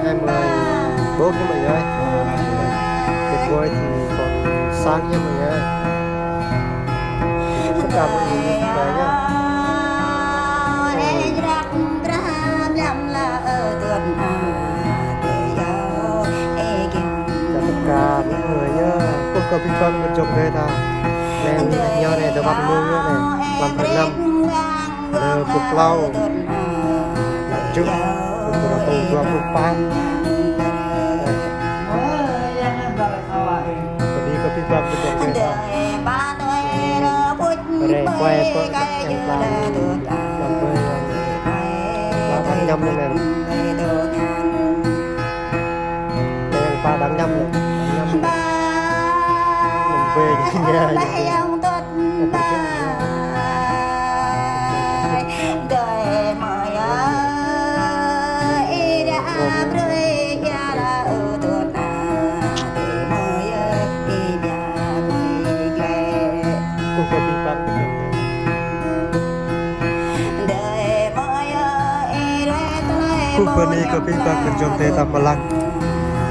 24 như mọi người. Tuyệt vời thì còn sáng như mọi người. Tất cả mọi người như vậy nhá. Tất cả những người nhá, cũng có biết con một chục đây ta. Nên nhau này tôi bắt mương nữa này, làm phần năm. Phục lâu, trước, phục lâu phục pan. Tadi có biết con một chục đây ta. Để quay có chẳng làm bơi là đánh nhâm này này. Đây là đánh nhâm này. Mình về nhà Kupani kopi tak berjumpa tak pelang.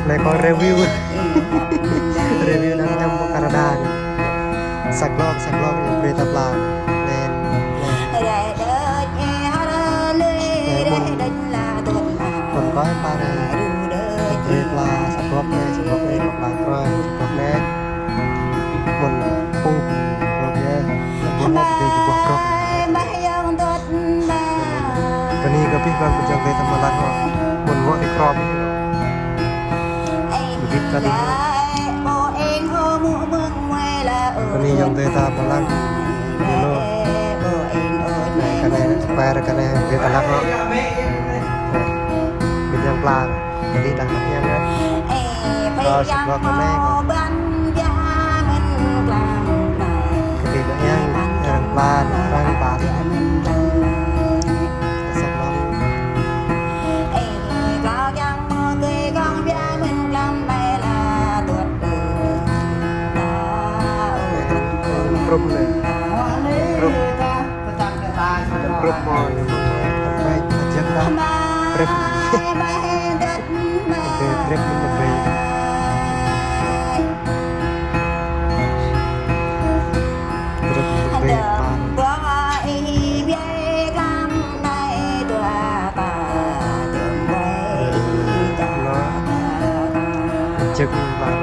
Lekor review review đang nhâm một Canada. Sạc log yang berita pelan. Nên còn có em ba này berita sạc log này một bài rồi một nét một phun rồi nhé một nét về chụp bọc cái này kopi tak berjumpa tak pelang kok. Một vội thì crop begitu tadi. Ini yang kita pelan, dulu. Karena supaya karena kita lakukan, bidang pelan, jadi tangannya kan. Kalau sebuah konek, ketidaknya yang pelan, orang pas. Grup này, grup mồi, baik aja lah, grup, grup lebih, cek pan.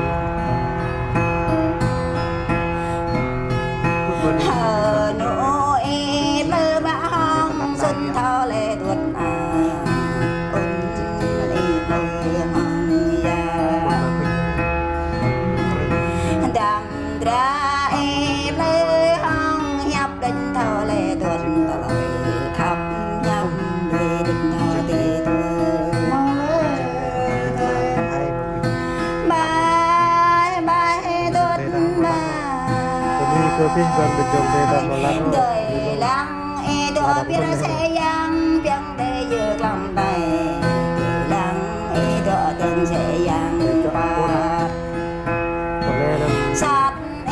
Kopi còn được trồng về tầm một lát rồi. Là đập con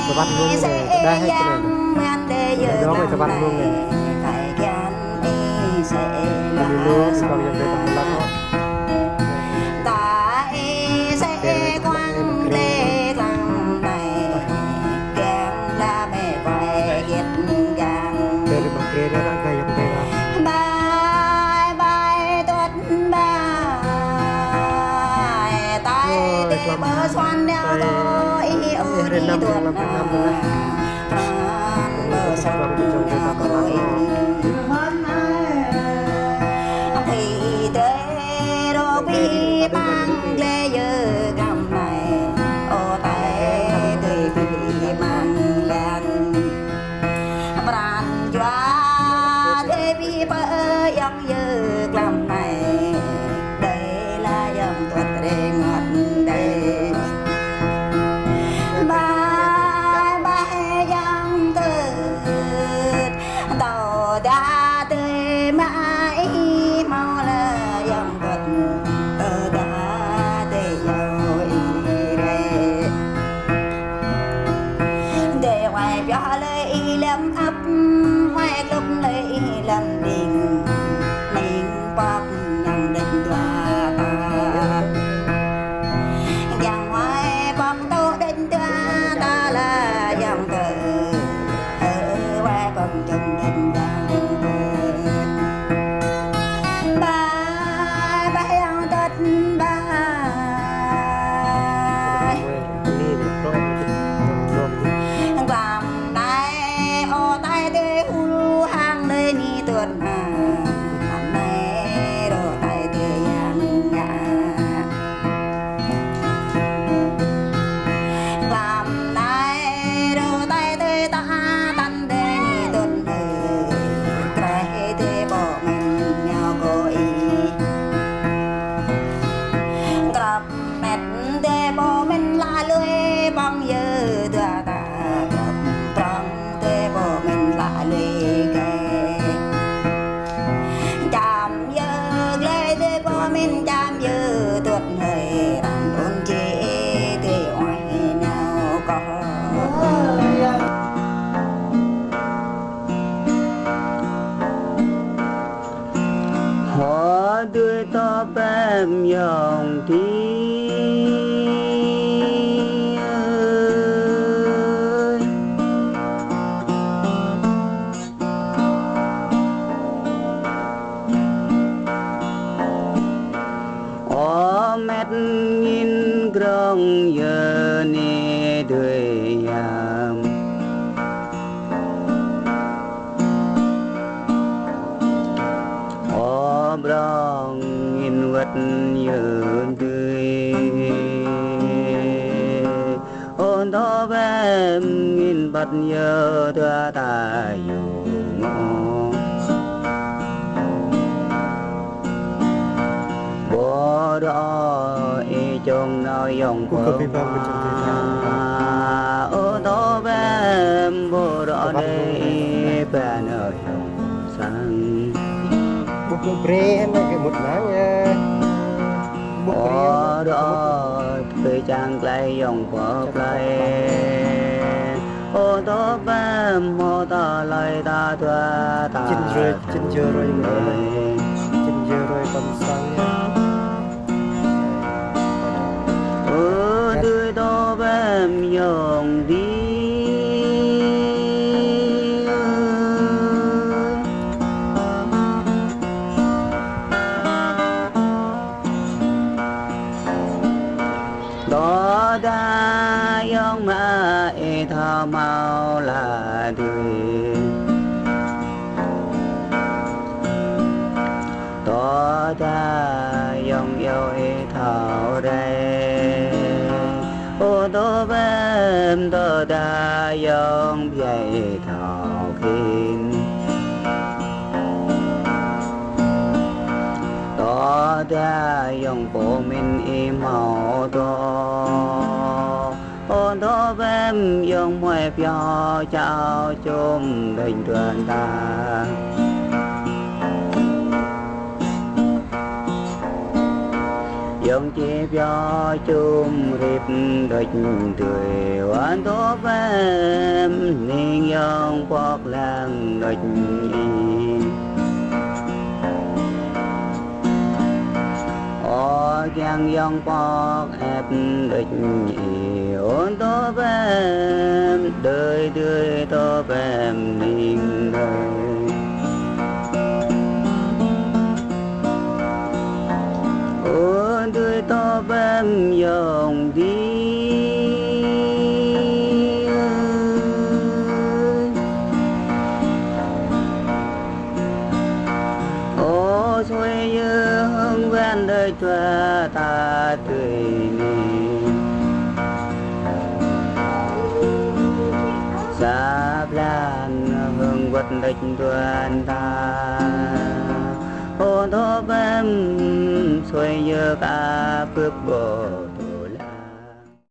cái bắt luôn này, đai hết cái này. Đó cái bắt luôn này. Mình luôn còn được về tầm một lát thôi. Xoan đeo tôi ở đi tuột bờ sông tôi thì thế đó bị mang lê giờ cầm này ô tay tôi bị mang lên bàn choa thế bị bơ yang giờ làm này đây là yang tuột đây ngọt đây ba yang từ tàu đuôi to bem dòng thi mét nghìn grong giờ nè đuôi yam brong nghìn vật giờ đuôi ôn đó bem nghìn bát giờ thua ta dùng bỏ đó trong nói dòng Buka bibang berjumpa ô đó bem bỏ đó đây bên ở dòng sang buku brand cái một nanya bỏ đó từ trang lại dòng bỏ lại ô đó bem mô ta lại ta thua ta chín giờ rồi còn sang nha đuôi to bem dòng đi đó đã dòng mà thao mau là đuôi đó đã dòng yêu thao đây ô tô bem đó đã dòng dây thao kinh đó đã dòng bộ mình im màu đó ô tô bem dòng ngoài phía chào chung đình truyền ta dòng chia cho chung rịp địch tuổi oan tố bem nên dòng quốc làng địch giang dòng quốc ép địch oan tố bem đời đời tố bem nên đời đuôi to bem dòng đi ô xuôi như hương ven đời cho ta tươi nè sáp lan hương vật địch tuần ta ô tô bem xuôi như cả phước bồ